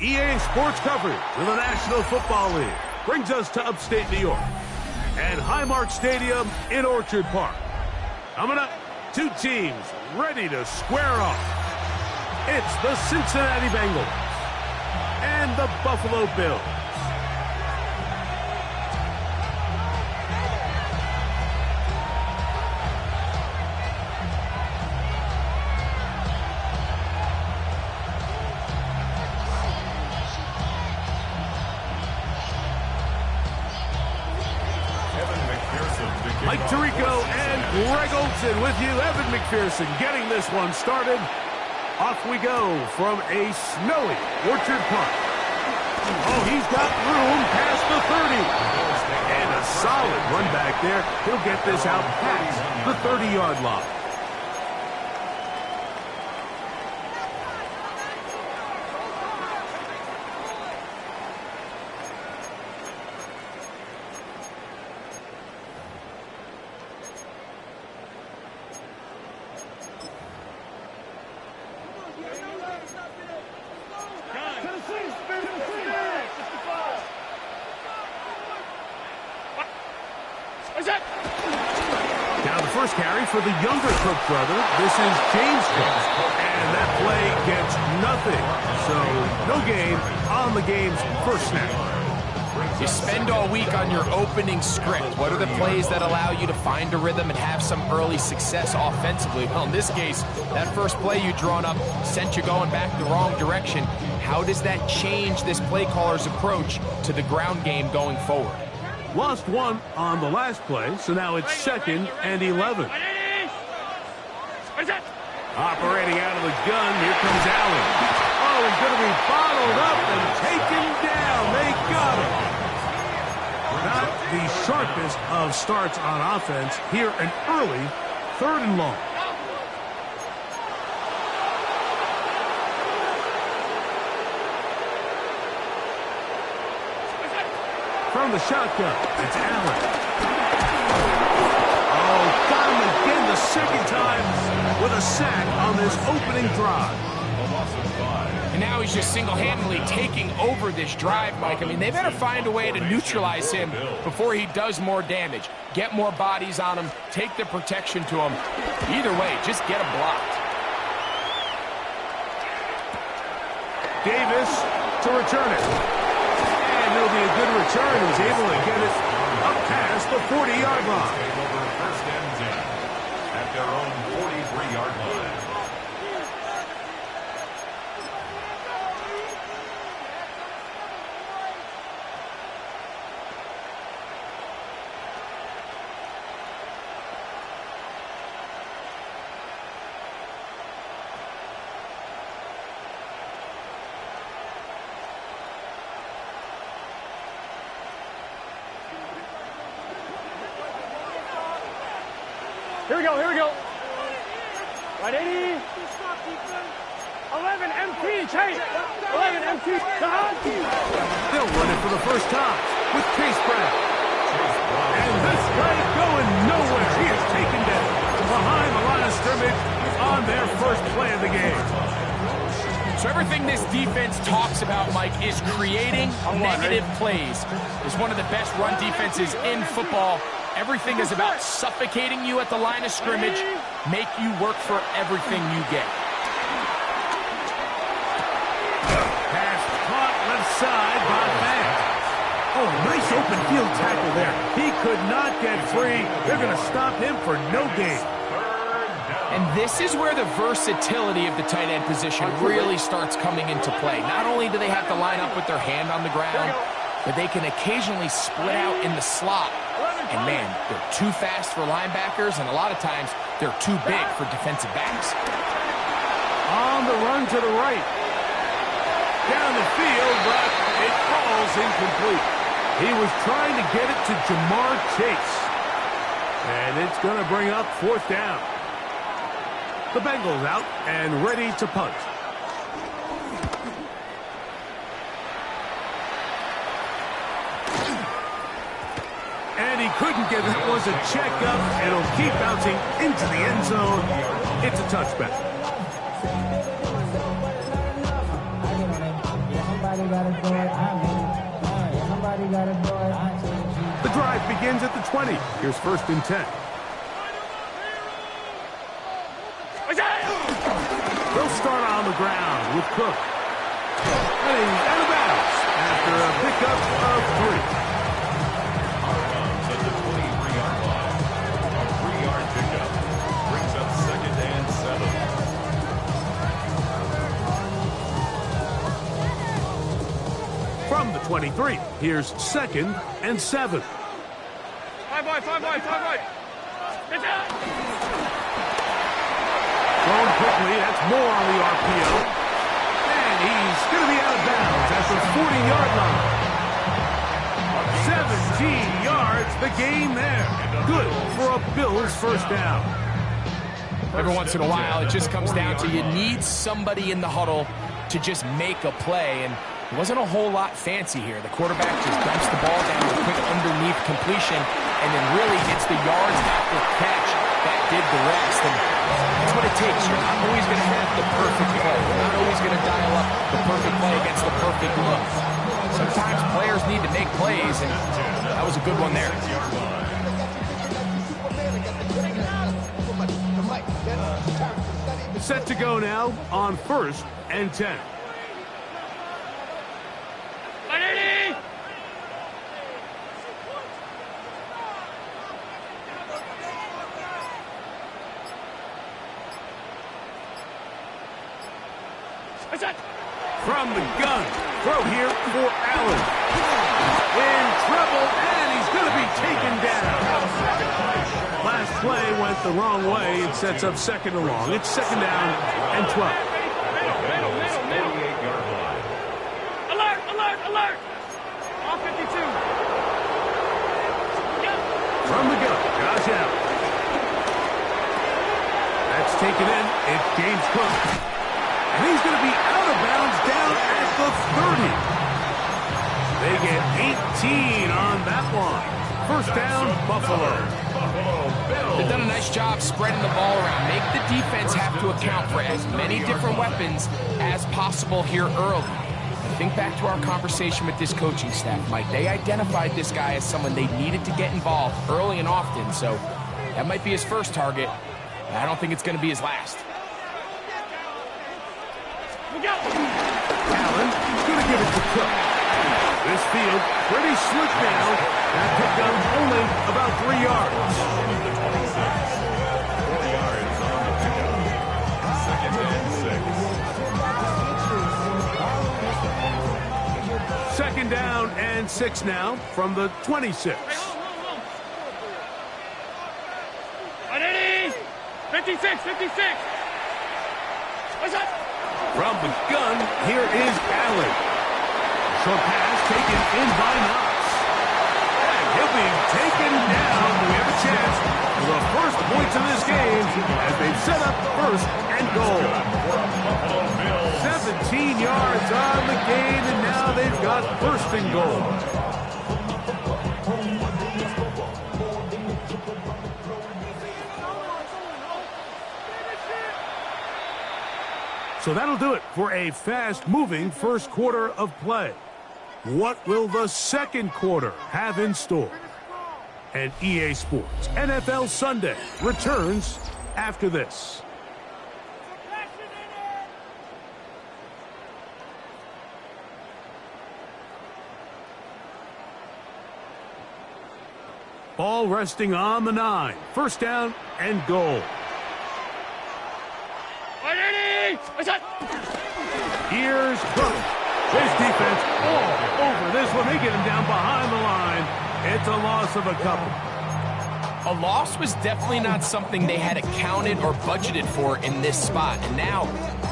EA Sports coverage of the National Football League brings us to upstate New York and Highmark Stadium in Orchard Park. Coming up, two teams ready to square off. It's the Cincinnati Bengals and the Buffalo Bills. Mike Tirico and Greg Olson with you. Evan McPherson getting this one started. Off we go from a snowy Orchard Park. Oh, he's got room past the 30. And a solid run back there. He'll get this out past the 30-yard line. Now the first carry for the younger Cook brother. This is James Cook. And that play gets nothing. So no gain on the game's first snap. You spend all week on your opening script. What are the plays that allow you to find a rhythm and have some early success offensively? Well, in this case, that first play you drawn up sent you going back the wrong direction. How does that change this play caller's approach to the ground game going forward? Lost one on the last play, so now it's 2nd and 11. Operating out of the gun, here comes Allen. Oh, he's going to be bottled up and taken down. They got him. Not the sharpest of starts on offense. Here, an early 3rd and long. From the shotgun, it's Allen. Oh, got him again the second time with a sack on this opening drive. And now he's just single-handedly taking over this drive, Mike. I mean, they better find a way to neutralize him before he does more damage. Get more bodies on him, take the protection to him. Either way, just get him blocked. Davis to return it. And it'll be a good return. He was able to get it up past the 40-yard line. First and 10 at their own 43-yard line. Here we go. Right, 80. 11 MT, Chase. 11 MT. They'll run it for the first time with Chase Brown. And this play going nowhere. He is taken down behind the line of scrimmage on their first play of the game. So everything this defense talks about, Mike, is creating negative plays. It's one of the best run defenses in football. Everything is about suffocating you at the line of scrimmage, make you work for everything you get. Pass caught left side by Matt. Oh, nice open field tackle there. He could not get free. They're going to stop him for no gain. And this is where the versatility of the tight end position really starts coming into play. Not only do they have to line up with their hand on the ground, but they can occasionally split out in the slot. And man, they're too fast for linebackers, and a lot of times they're too big for defensive backs. On the run to the right. down the field, but it falls incomplete. He was trying to get it to Jamar Chase. And it's going to bring up 4th down. The Bengals out and ready to punt. And he couldn't get it. It was a checkup. It'll keep bouncing into the end zone. It's a touchback. The drive begins at the 20. Here's 1st and 10. They'll start on the ground with Cook. And he's out of bounds after a pickup of 3. At the 23-yard line. A 3-yard pickup brings up 2nd and 7. From the 23, here's 2nd and 7. 5 wide. Get down. Going quickly, that's more on the RPO. And he's going to be out of bounds at the 40-yard line. 17 yards, the gain there. Good for a Bills 1st down. Every once in a while, it just comes down to you need somebody in the huddle to just make a play, and it wasn't a whole lot fancy here. The quarterback just dumps the ball down with a quick underneath completion and then really hits the yards after catch that did the rest. And that's what it takes. You're not always going to have the perfect play. You're not always going to dial up the perfect play against the perfect look. Sometimes players need to make plays, and that was a good one there. Set to go now on 1st and 10. From the gun, throw here for Allen. In trouble, and he's going to be taken down. Last play went the wrong way. It sets up 2nd and long. It's 2nd down and 12. Alert! All 52. From the gun, Josh Allen. That's taken in. It's James Cook. And he's going to be out of bounds down at the 30. They get 18 on that one. 1st down, Buffalo. They've done a nice job spreading the ball around. Make the defense have to account for as many different weapons as possible here early. Think back to our conversation with this coaching staff, Mike. They identified this guy as someone they needed to get involved early and often, so that might be his first target. I don't think it's going to be his last. Allen is going to give it to Cook. This field pretty slick now. That pickup only about 3 yards. 4 yards on the pickup. 2nd and 6. 2nd down and 6 now from the 26. 56. What's up? From the gun, here is Allen. Short pass taken in by Knox. And he'll be taken down. We have a chance for the first points of this game as they've set up 1st and goal. 17 yards on the gain, and now they've got 1st and goal. So that'll do it for a fast-moving 1st quarter of play. What will the 2nd quarter have in store? And EA Sports NFL Sunday returns after this. Ball resting on the 9. 1st down and goal. Here's Cook. His defense all over this one. They get him down behind the line. It's a loss of a couple. A loss was definitely not something they had accounted or budgeted for in this spot. And now,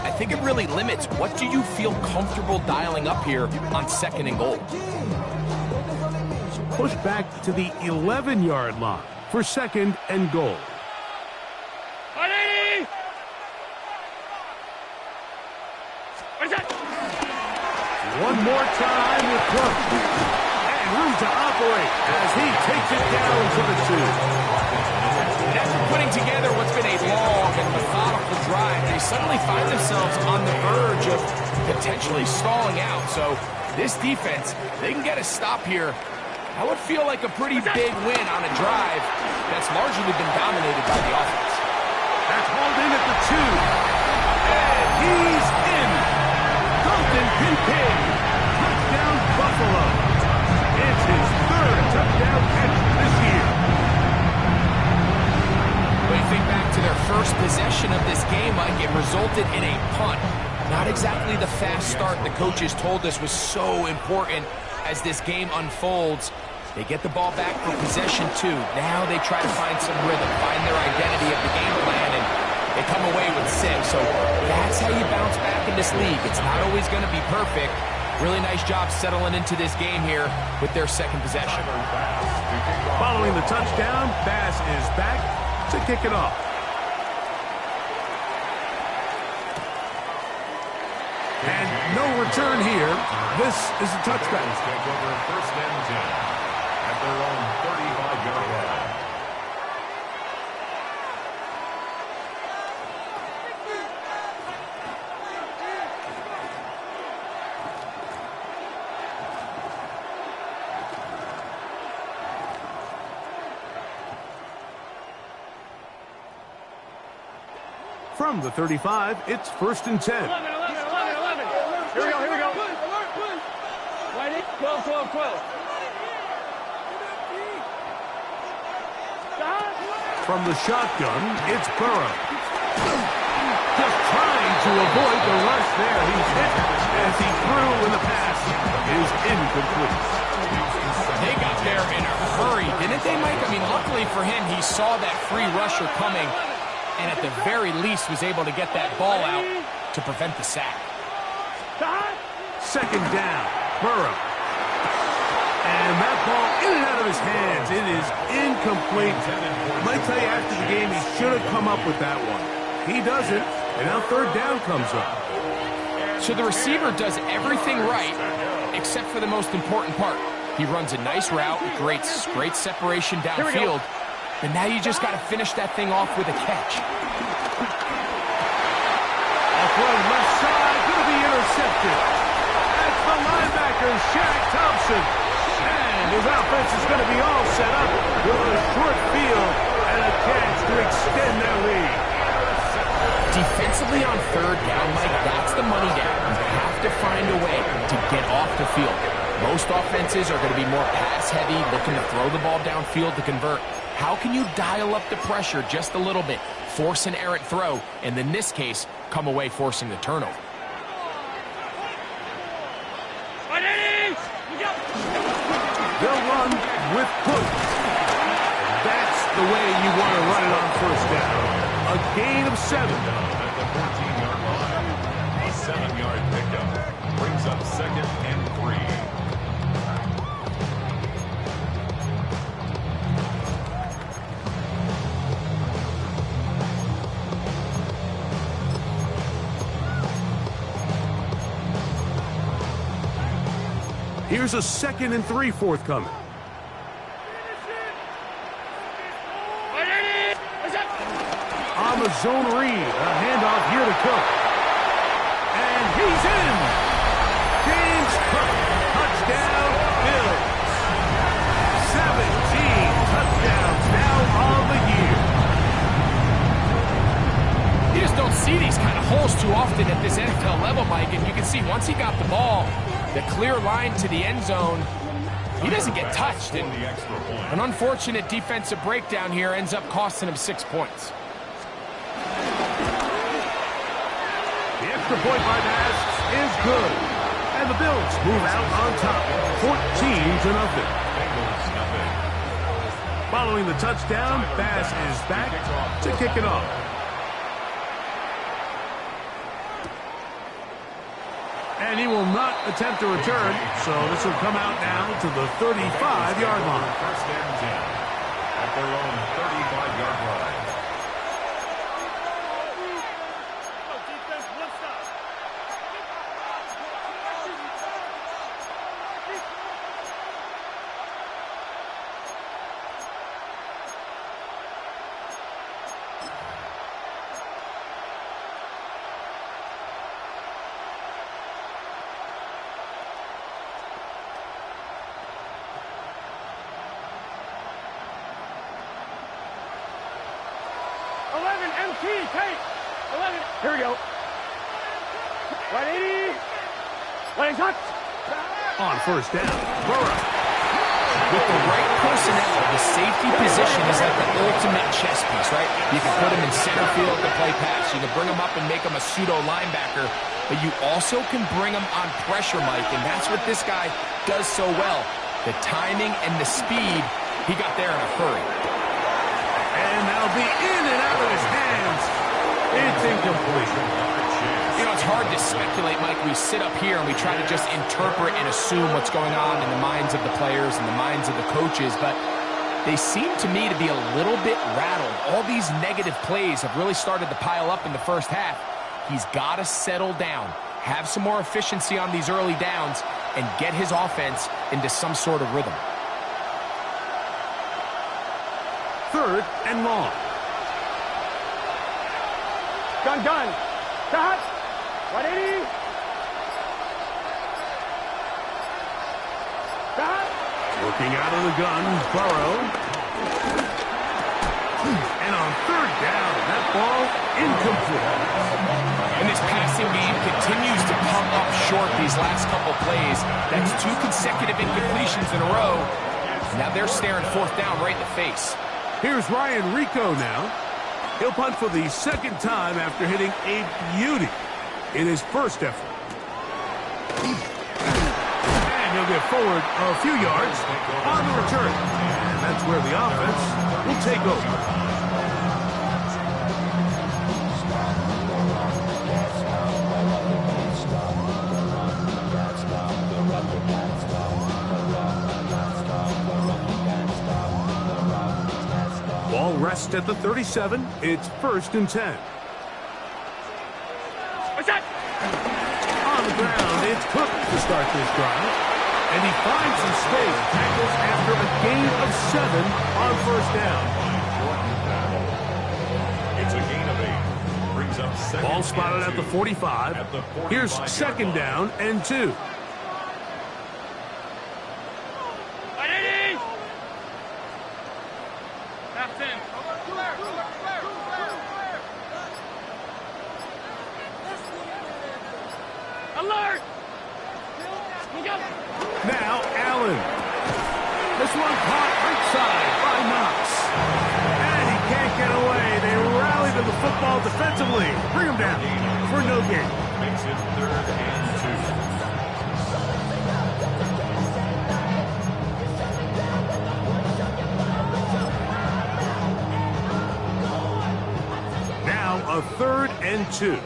I think it really limits what do you feel comfortable dialing up here on 2nd and goal. Push back to the 11-yard line for 2nd and goal. One more time with Cook. And room to operate as he takes it down to the 2. And after putting together what's been a long and methodical drive, they suddenly find themselves on the verge of potentially stalling out. So this defense, they can get a stop here. That would feel like a pretty big win on a drive that's largely been dominated by the offense. That's holding at the 2. And he's in. Dalton Kincaid. Touchdown, Buffalo. It's his 3rd touchdown catch this year. When you think back to their first possession of this game, Mike, it resulted in a punt. Not exactly the fast start the coaches told us was so important as this game unfolds. They get the ball back for possession 2. Now they try to find some rhythm, find their identity of the game plan, and they come away with 6. So that's how you bounce back in this league. It's not always going to be perfect. Really nice job settling into this game here with their 2nd possession. Following the touchdown, Bass is back to kick it off. And no return here. This is a touchback. Take over 1st and 10 at their own 35-yard line. From the 35, it's 1st and 10. 11. Here we go. Whitey, 12. From the shotgun, it's Burrow. Just trying to avoid the rush there. He's hit as he threw when the pass is incomplete. They got there in a hurry, didn't they, Mike? I mean, luckily for him, he saw that free rusher coming, and at the very least was able to get that ball out to prevent the sack. 2nd down, Burrow. And that ball in and out of his hands. It is incomplete. I might tell you after the game he should have come up with that one. He doesn't, and now 3rd down comes up. So the receiver does everything right except for the most important part. He runs a nice route, great separation downfield, but now you just got to finish that thing off with a catch. Off one left side, going to be intercepted. That's the linebacker, Shaq Thompson. And his offense is going to be all set up with a short field and a catch to extend their lead. Defensively on 3rd down, Mike, that's the money down. You have to find a way to get off the field. Most offenses are going to be more pass-heavy, looking to throw the ball downfield to convert. How can you dial up the pressure just a little bit, force an errant throw, and in this case, come away forcing the turnover? They'll run with Cook. That's the way you want to run it on 1st down. A gain of 7. At the 14-yard line, a 7-yard pickup brings up 2nd and 3. Here's a 2nd and 3 forthcoming. On the zone read, a handoff here to Cook. And he's in. James Cook, touchdown, Bills. 17 touchdowns now on the year. You just don't see these kind of holes too often at this NFL level, Mike, and you can see once he got the ball, the clear line to the end zone, he doesn't get touched. And an unfortunate defensive breakdown here ends up costing him 6 points. The extra point by Bass is good. And the Bills move out on top, 14-0. Following the touchdown, Bass is back to kick it off. And he will not attempt a return, so this will come out now to the 35-yard line. First and 10 at their own 35-yard line. Here we go. 180. Running touch. On first down, Burrow. With the right personnel, the safety position is like the ultimate chess piece, right? You can put him in center field to play pass. You can bring him up and make him a pseudo linebacker, but you also can bring him on pressure, Mike, and that's what this guy does so well. The timing and the speed, he got there in a hurry. And that'll be in and out of his hands. It's incomplete. You know, it's hard to speculate, Mike. We sit up here and we try to just interpret and assume what's going on in the minds of the players and the minds of the coaches, but they seem to me to be a little bit rattled. All these negative plays have really started to pile up in the first half. He's got to settle down, have some more efficiency on these early downs, and get his offense into some sort of rhythm. Third and long. Gun. Cut. 180. Cut. Working out of the gun, Burrow. And on third down, that ball incomplete. And this passing game continues to come up short these last couple plays. That's 2 consecutive incompletions in a row. Now they're staring fourth down right in the face. Here's Ryan Rico now. He'll punt for the second time after hitting a beauty in his first effort. And he'll get forward a few yards on the return. And that's where the offense will take over. Ball rests at the 37. It's first and 10. What's that? On the ground, it's Cook to start this drive. And he finds some space. Tackles after a gain of 7 on first down. It's a gain of 8. Brings up second. Ball spotted at the 45. Here's second down and 2. 180. That's in. Alert! Now Allen. This one caught right side by Knox. And he can't get away. They rally to the football defensively. Bring him down for no gain. Makes it third and 2. Now a third and 2.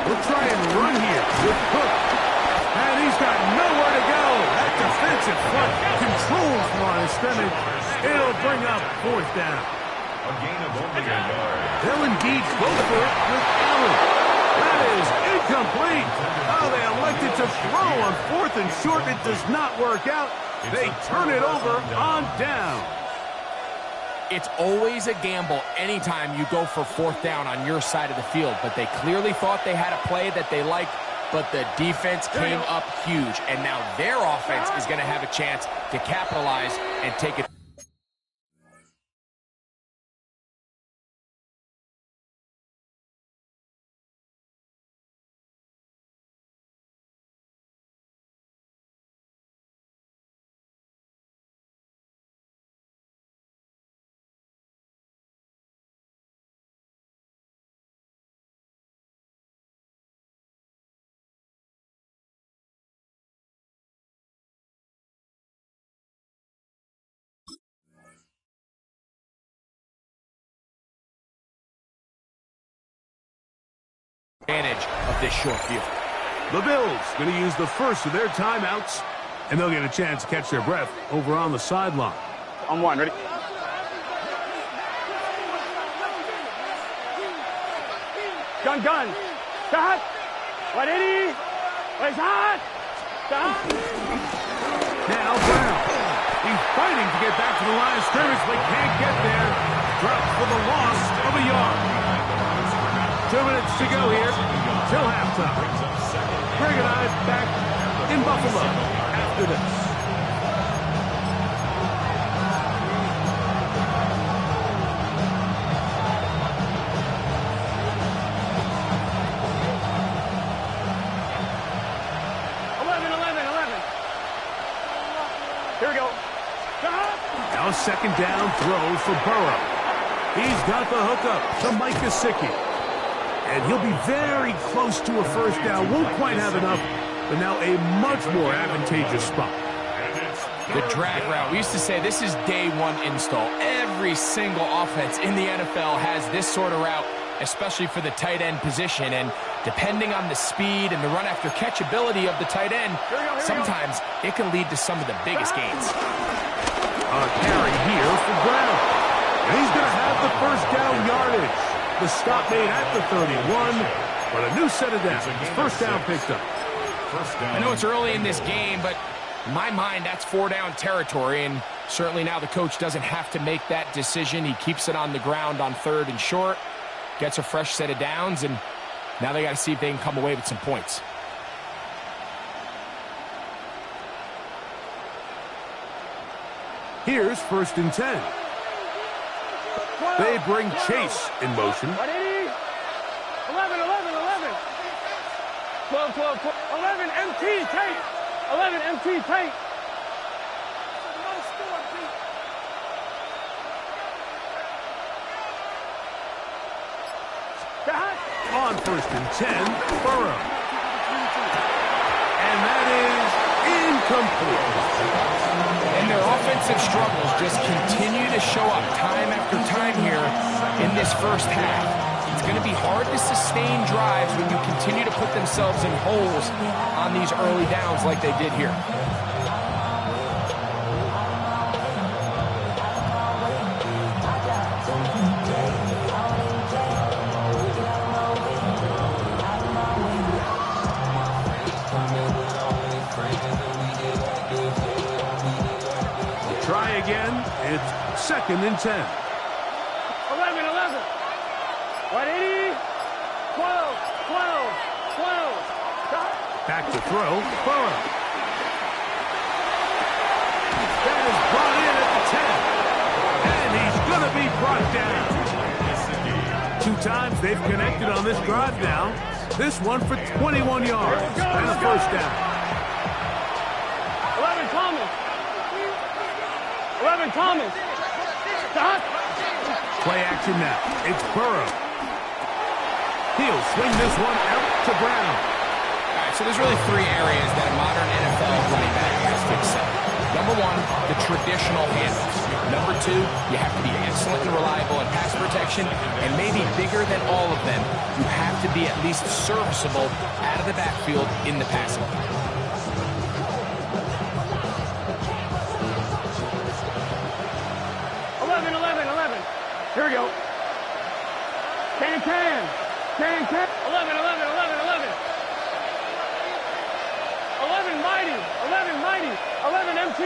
We'll try and run here with Cook. And he's got nowhere to go. That defensive front controls the line of scrimmage. It'll bring up fourth down. A gain of only a yard. They'll indeed go for it with Allen. That is incomplete. Oh, they elected to throw on fourth and short. It does not work out. They turn it over on down. It's always a gamble anytime you go for fourth down on your side of the field, but they clearly thought they had a play that they liked, but the defense came up huge, and now their offense is going to have a chance to capitalize and take it. advantage of this short field. The Bills going to use the first of their timeouts, and they'll get a chance to catch their breath over on the sideline. On one, ready? Gun. Start. 180. Raise hot. Start. Now Brown. He's fighting to get back to the line of scrimmage, but can't get there. Drops for the loss of a yard. 2 minutes to go here till halftime. Greg and I back in Buffalo after this. Here we go. Now second down throw for Burrow. He's got the hookup to Mike Gesicki. And he'll be very close to a first down. Won't quite have enough, but now a much more advantageous spot. The drag route. We used to say this is day one install. Every single offense in the NFL has this sort of route, especially for the tight end position. And depending on the speed and the run after catch ability of the tight end, sometimes it can lead to some of the biggest gains. A carry here for Brown. And he's going to have the first down yardage. The stop made at the 31, but a new set of downs. First down picked up. I know it's early in this game, but in my mind, that's 4-down territory, and certainly now the coach doesn't have to make that decision. He keeps it on the ground on 3rd and short, gets a fresh set of downs, and now they got to see if they can come away with some points. Here's 1st and 10. They bring Chase in motion. 180. 11. 12. 11 MT tape. 11 MT tape. On 1st and 10, Burrow. And that is incomplete. And their offensive struggles just continue to show up time after time here in this first half. It's going to be hard to sustain drives when you continue to put themselves in holes on these early downs like they did here. Try again. It's 2nd and 10. 11. 180. 12. Back to throw. Burrow. That is brought in at the 10. And he's going to be brought down. 2 times they've connected on this drive now. This one for 21 yards and a first down. 11 Thomas. 11 Thomas. Stop. Play action now. It's Burrow. He'll swing this one out to Brown. All right, so there's really 3 areas that a modern NFL running back has to excel. Number 1, the traditional handles. Number 2, you have to be excellent and reliable in pass protection, and maybe bigger than all of them, you have to be at least serviceable out of the backfield in the passing game. Here we go. Can. 11. 11 mighty. 11 MT.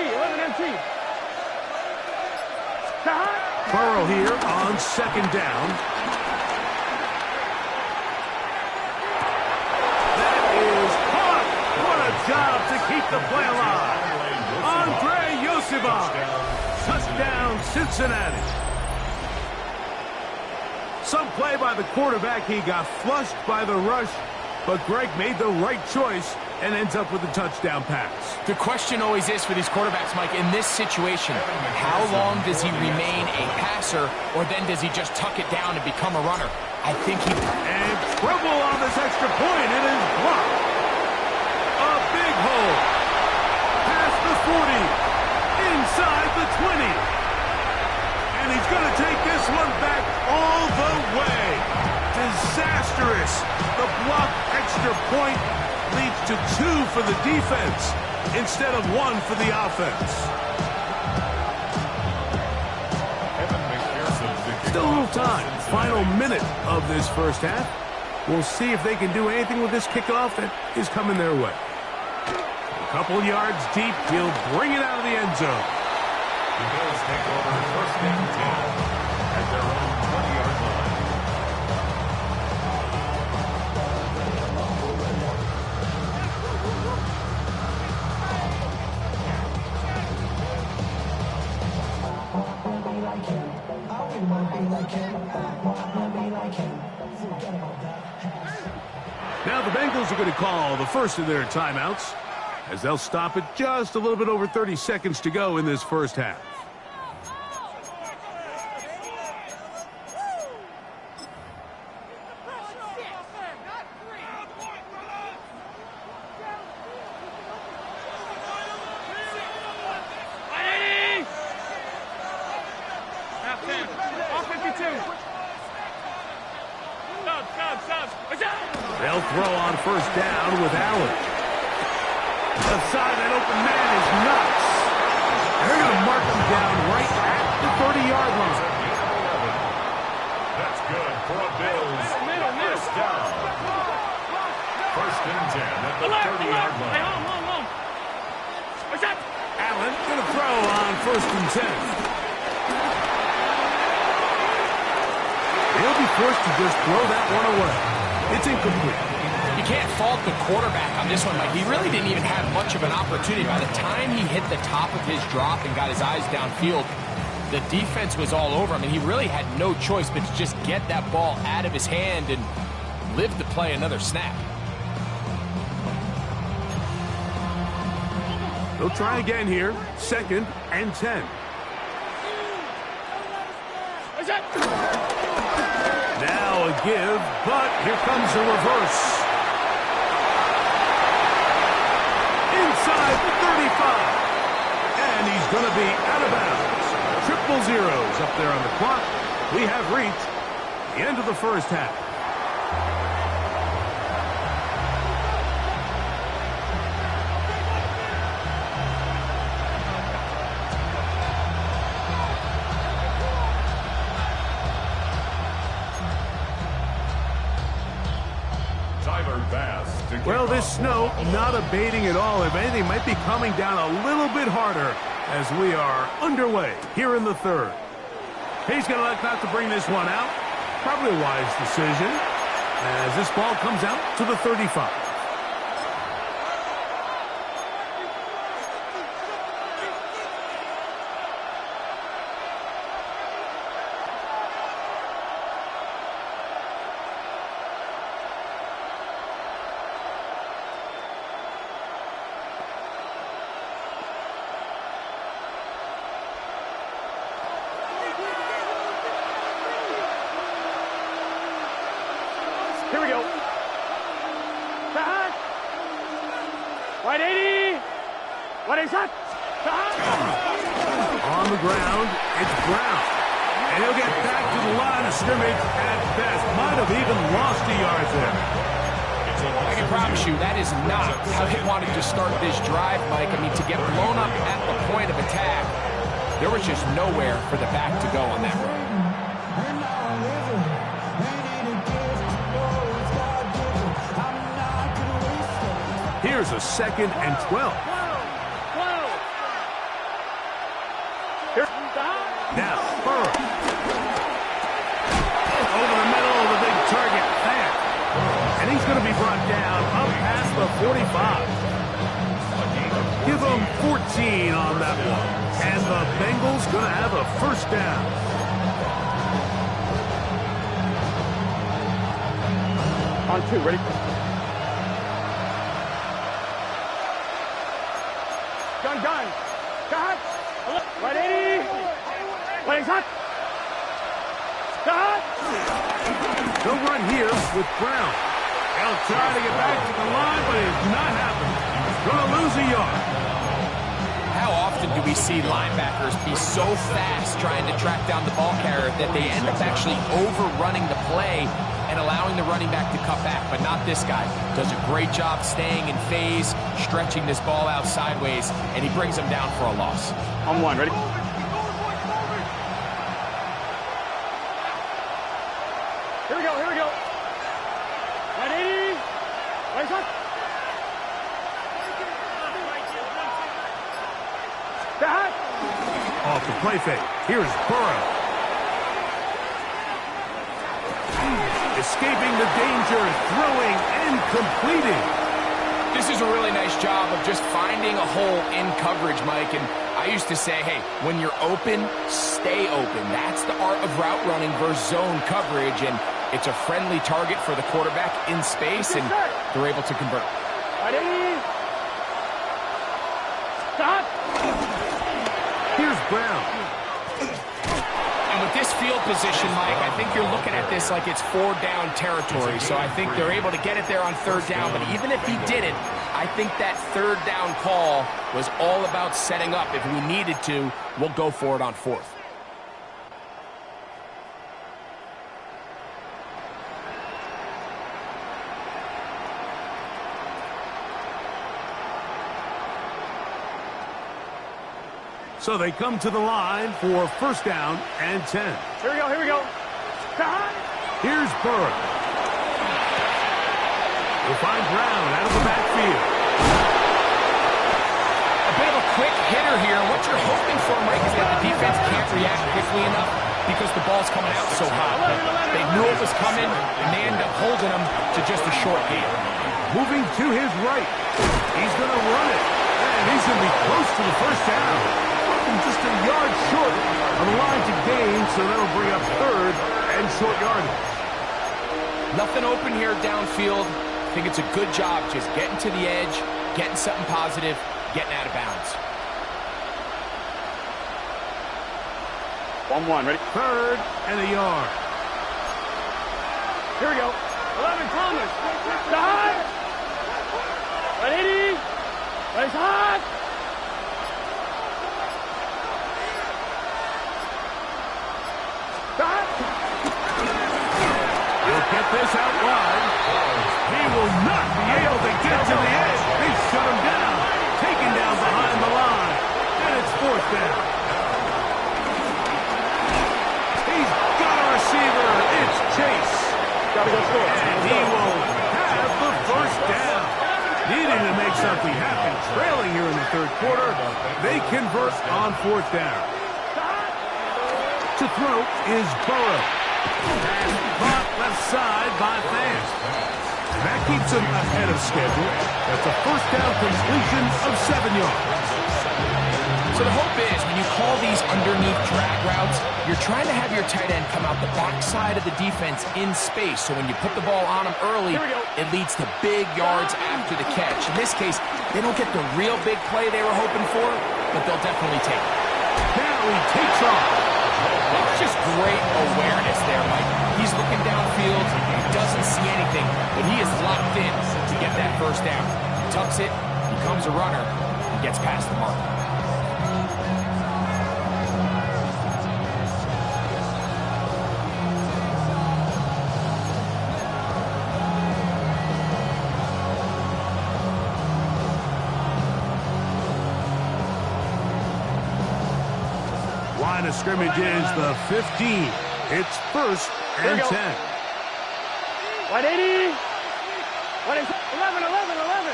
Burrow here on 2nd down. That is caught. What a job to keep the play alive. Andre Yosibov. Touchdown, Cincinnati. Some play by the quarterback. He got flushed by the rush, but Greg made the right choice and ends up with a touchdown pass. The question always is for these quarterbacks, Mike, in this situation, how long does he remain a passer, or then does he just tuck it down and become a runner? I think he... And trouble on this extra point. It is blocked. A big hole. Past the 40. Inside the 20. And he's going to take this one back all the way. Disastrous. The block extra point leads to 2 for the defense instead of 1 for the offense. Still a little time. Final minute of this first half. We'll see if they can do anything with this kickoff that is coming their way. A couple yards deep, he'll bring it out of the end zone. The Bills take over first and 10 at their own 20-yard line. Now the Bengals are going to call the first of their timeouts, as they'll stop it just a little bit over 30 seconds to go in this first half. They'll throw on first down with Allen. The side, that open man is nuts. They're going to mark him down right at the 30-yard line. That's good for a Bills first down. First and 10 at the 30-yard line. Allen going to throw on first and 10. He'll be forced to just throw that one away. It's incomplete. You can't fault the quarterback on this one, Mike. He really didn't even have much of an opportunity. By the time he hit the top of his drop and got his eyes downfield, the defense was all over him, and he really had no choice but to just get that ball out of his hand and live to play another snap. They'll try again here. Second and 10. Now a give, but here comes a reverse. Inside the 35. And he's going to be out of bounds. Triple zeros up there on the clock. We have reached the end of the first half. Well, this snow not abating at all. If anything, might be coming down a little bit harder as we are underway here in the third. He's going to elect not to bring this one out. Probably a wise decision as this ball comes out to the 35. Here we go. Right 80. What is that? On the ground, it's Brown. And he'll get back to the line of scrimmage at best. Might have even lost a yard there. I can promise you that is not how he wanted to start this drive, Mike. I mean, to get blown up at the point of attack, there was just nowhere for the back to go on that run. Here's a second and 12. Now, Burrow. Over the middle of the big target. There. And he's going to be brought down up past the 45. Give him 14 on that one. And the Bengals going to have a first down. On 2, ready? Gun. Cut. Right 80. What is that? Cut. They'll run here with Brown. They'll try to get back to the line, but it's not happening. Going to lose a yard. How often do we see linebackers be so fast trying to track down the ball carrier that they end up actually overrunning the play and allowing the running back to cut back, but not this guy. Does a great job staying in phase, stretching this ball out sideways, and he brings him down for a loss. On one, ready? Here we go, here we go. 180. Right up. Back. Off the play fake. Here's Burrow. Escaping the danger, throwing and completing. This is a really nice job of just finding a hole in coverage, Mike. And I used to say, hey, when you're open, stay open. That's the art of route running versus zone coverage. And it's a friendly target for the quarterback in space, and they're able to convert. Ready? Stop. Here's Brown. And with this field position, Mike, I think you're looking at this like it's 4-down territory. So I think they're able to get it there on 3rd down. But even if he didn't, I think that 3rd down call was all about setting up. If we needed to, we'll go for it on 4th. So they come to the line for 1st down and 10. Here we go, here we go. Stop. Here's Burrow. We'll find Brown out of the backfield. A bit of a quick hitter here. What you're hoping for, Mike, is that the defense can't react quickly enough because the ball's coming out so hot. But they knew it was coming, and they end up holding them to just a short gain. Moving to his right. He's going to run it. And he's going to be close to the 1st down. Just a yard short of the line to gain, so that'll bring up 3rd and short yardage. Nothing open here downfield. I think it's a good job just getting to the edge, getting something positive, getting out of bounds. 1-1, ready? 3rd and a yard. Here we go. 11, Thomas. Stop. 180. Race hot. Stop. He'll get this out wide. He will not be able to get to the edge. They shut him down. Taken down behind the line. And it's 4th down. He's got a receiver. It's Chase. Gotta go score. And he will have the 1st down. Needing to make something happen. Trailing here in the 3rd quarter. They convert on 4th down. To throw is Burrow. And caught left side by Clanz. That keeps him ahead of schedule. That's a 1st down completion of 7 yards. So the hope is when you call these underneath drag routes, you're trying to have your tight end come out the backside of the defense in space. So when you put the ball on him early, it leads to big yards after the catch. In this case, they don't get the real big play they were hoping for, but they'll definitely take it. Now he takes off. That's just great awareness there, Mike. He's looking downfield, he doesn't see anything, but he is locked in to get that 1st down. He tucks it, becomes a runner, and gets past the mark. Line of scrimmage is the 15. It's 1st and 10. 180. 11, 11, 11.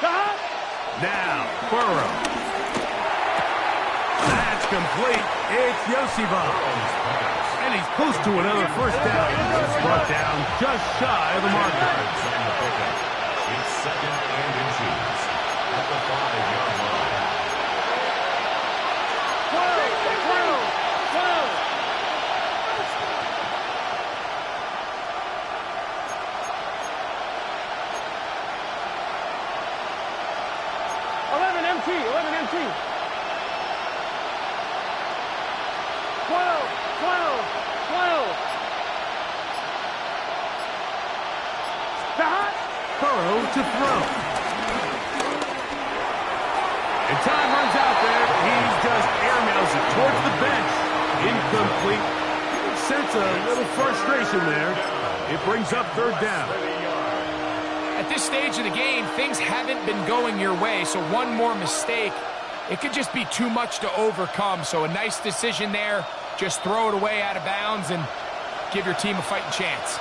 Stop. Now, Burrow. That's complete. It's Yoshiba. And he's close to another 1st down. Brought down just shy of the marker. It's 2nd and inches at the 5-yard line. 11 MT. 12. Stop. Burrow to throw. And time runs out there. He's just airmails it towards the bench. Incomplete. sense a little frustration there. It brings up third down. At this stage of the game, things haven't been going your way, so one more mistake, it could just be too much to overcome. So a nice decision there. Just throw it away out of bounds and give your team a fighting chance.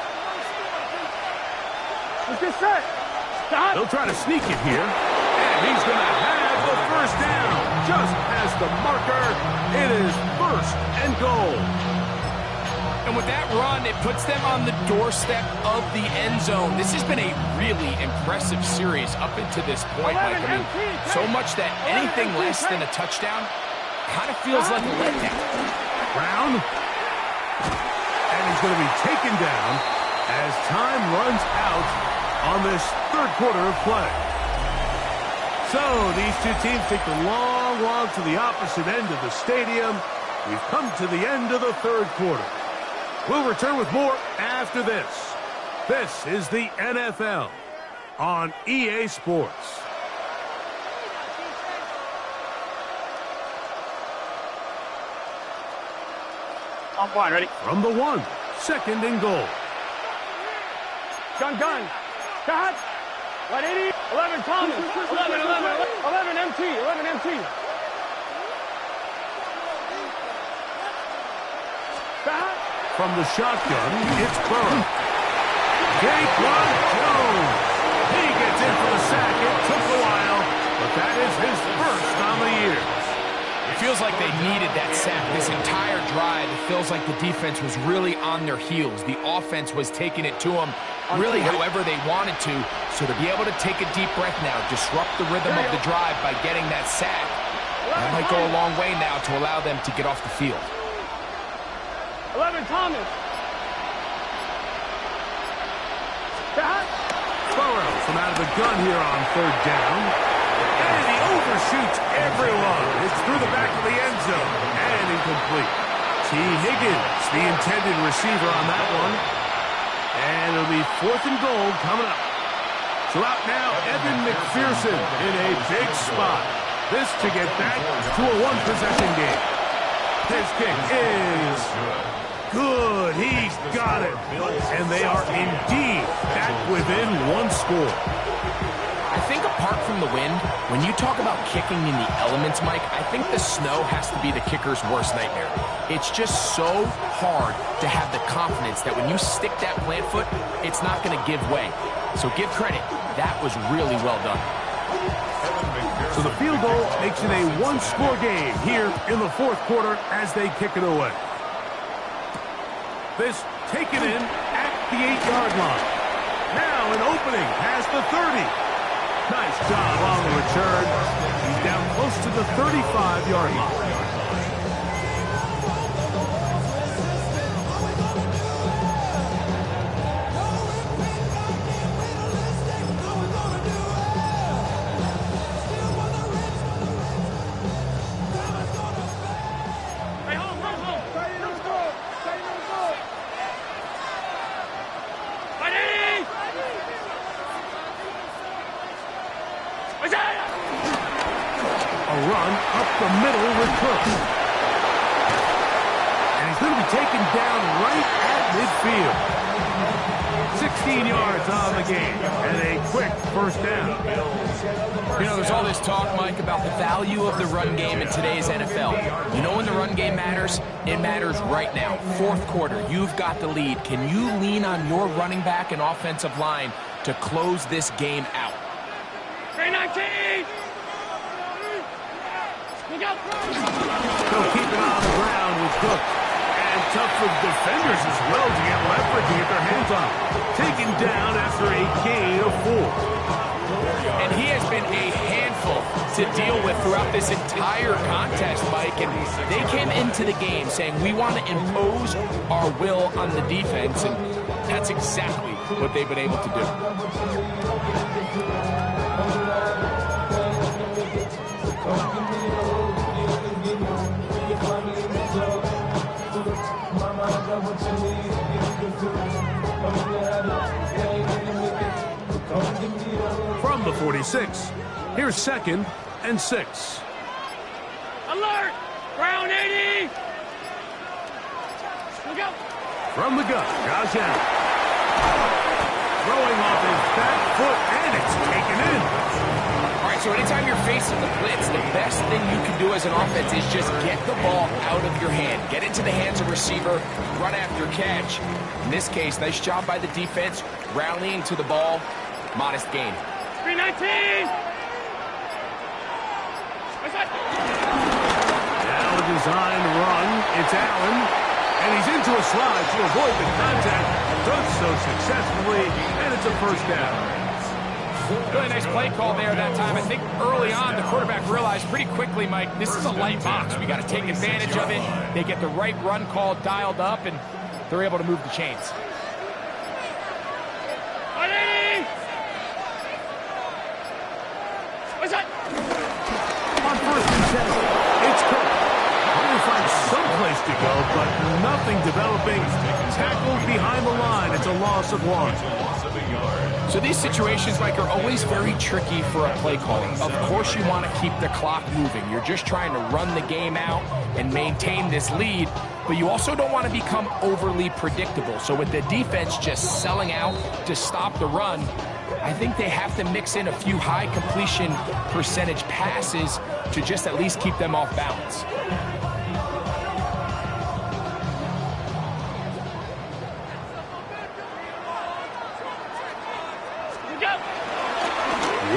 Let's get set. Stop. They'll try to sneak it here. And he's going to have the first down. Just as the marker, it is first and goal. And with that run, it puts them on the doorstep of the end zone. This has been a really impressive series up into this point, Mike. I mean, so much that anything less than a touchdown kind of feels like a letdown. Brown. And he's going to be taken down as time runs out on this third quarter of play. So these two teams take the long walk to the opposite end of the stadium. We've come to the end of the third quarter. We'll return with more after this. This is the NFL on EA Sports. I'm fine, ready? From the 1, second and goal. Gun. Cut. 180. 11 Thomas. 11 MT. 11 MT. Cut. From the shotgun, it's Burrow. Jaquan Jones. He gets in for the sack. It took a while, but that is his first on the year. It feels like they needed that sack this entire drive. It feels like the defense was really on their heels. The offense was taking it to them really however they wanted to. So to be able to take a deep breath now, disrupt the rhythm of the drive by getting that sack, that might go a long way now to allow them to get off the field. 11 Thomas. Cut. Burrow from out of the gun here on third down. And he overshoots everyone. It's through the back of the end zone. And incomplete. T. Higgins, the intended receiver on that one. And it'll be fourth and goal coming up. So out now, Evan McPherson in a big spot. This to get back to a one-possession game. His kick is good. He's got it. And they are indeed back within one score. I think apart from the wind, when you talk about kicking in the elements, Mike, I think the snow has to be the kicker's worst nightmare. It's just so hard to have the confidence that when you stick that plant foot, it's not going to give way. So give credit. That was really well done. So the field goal makes it a one-score game here in the fourth quarter as they kick it away. This taken in at the 8-yard line. Now an opening past the 30. Nice job on the return. He's down close to the 35-yard line. Run up the middle with Cook. And he's going to be taken down right at midfield. 16 yards on the game and a quick first down. You know, there's all this talk, Mike, about the value of the run game in today's NFL. You know when the run game matters? It matters right now. Fourth quarter, you've got the lead. Can you lean on your running back and offensive line to close this game out? 319! They'll keep it on the ground with Cook. And tough for the defenders as well to get leverage to get their hands on him. Taken down after a gain of 4. And he has been a handful to deal with throughout this entire contest, Mike. And they came into the game saying, we want to impose our will on the defense. And that's exactly what they've been able to do. From the 46, here's second and 6. Alert! Brown 80! Look out! From the gun, Josh Allen. Throwing off his back foot, and it's taken in. All right, so anytime you're facing the blitz, the best thing you can do as an offense is just get the ball out of your hand. Get into the hands of receiver, run after catch. In this case, nice job by the defense, rallying to the ball. Modest gain. 319! Now a designed run. It's Allen. And he's into a slide to avoid the contact. Does so successfully, and it's a first down. Really nice play call there that time. I think early on the quarterback realized pretty quickly, Mike, this is a light box. We got to take advantage of it. They get the right run call dialed up, and they're able to move the chains. What's that? On first and 10, it's Cook. Trying to find some place to go, but nothing developing. Tackled behind the line. It's a loss of 1. So these situations, Mike, are always very tricky for a play caller. Of course you want to keep the clock moving. You're just trying to run the game out and maintain this lead, but you also don't want to become overly predictable. So with the defense just selling out to stop the run, I think they have to mix in a few high completion percentage passes to just at least keep them off balance.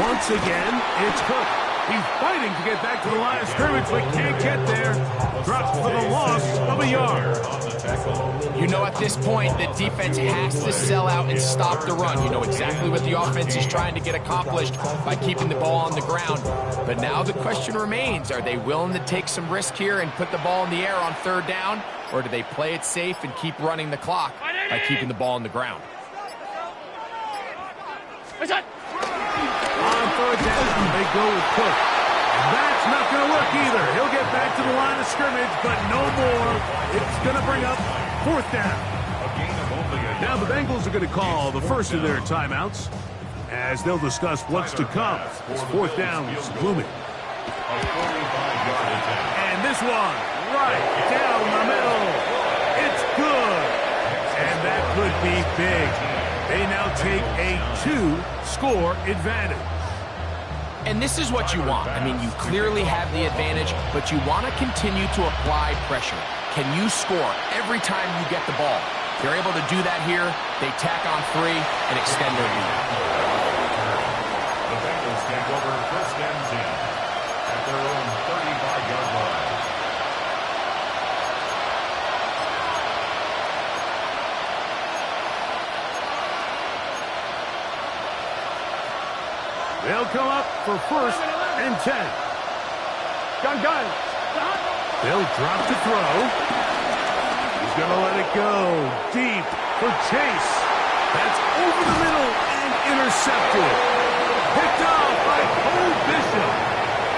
Once again, it's Cook. He's fighting to get back to the line of scrimmage, but can't get there. Drops for the loss of a yard. You know, at this point, the defense has to sell out and stop the run. You know exactly what the offense is trying to get accomplished by keeping the ball on the ground. But now the question remains, are they willing to take some risk here and put the ball in the air on third down? Or do they play it safe and keep running the clock by keeping the ball on the ground? What's that? On third down, they go with Cook. That's not going to work either. He'll get back to the line of scrimmage, but no more. It's going to bring up fourth down. Now the Bengals are going to call the first of their timeouts as they'll discuss what's to come. This fourth down is looming. And this one, right down the middle. It's good. And that could be big. They now take a 2-score advantage. And this is what you want. I mean, you clearly have the advantage, but you want to continue to apply pressure. Can you score every time you get the ball? If they're able to do that here, they tack on 3 and extend their lead. The Bengals take over first and 10 at their own 35-yard line. They'll come up for first and 10. Gun. They'll drop to throw. He's going to let it go deep for Chase. That's over the middle and intercepted. Picked off by Cole Bishop.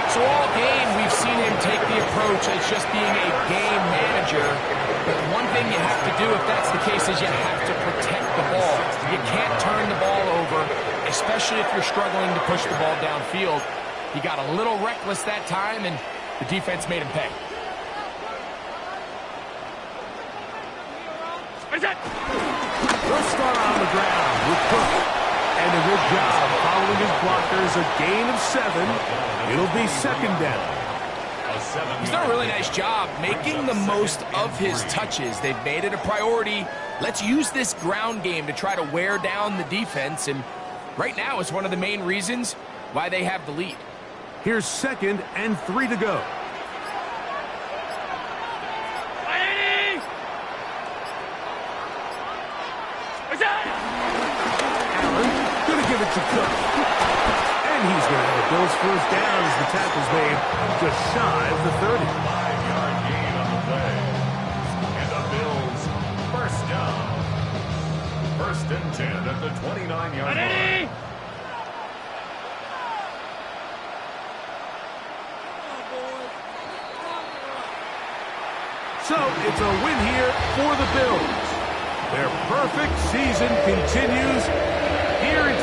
So all game, we've seen him take the approach as just being a game manager. But one thing you have to do if that's the case is you have to protect the ball. You can't turn the ball over, especially if you're struggling to push the ball downfield. He got a little reckless that time, and the defense made him pay. They'll start on the ground with Cook. And a good job following his blockers. A gain of 7. It'll be second down. He's done a really nice job making the most of his touches. They've made it a priority. Let's use this ground game to try to wear down the defense, and right now it's one of the main reasons why they have the lead. Here's second and 3 to go. Allen gonna give it to Cook. And he's gonna have a Bills first down as the tackle's made just shy of the 30. 5-yard gain on the play. And the Bills first down. First and 10 at the 29-yard line. So it's a win here for the Bills. Their perfect season continues here in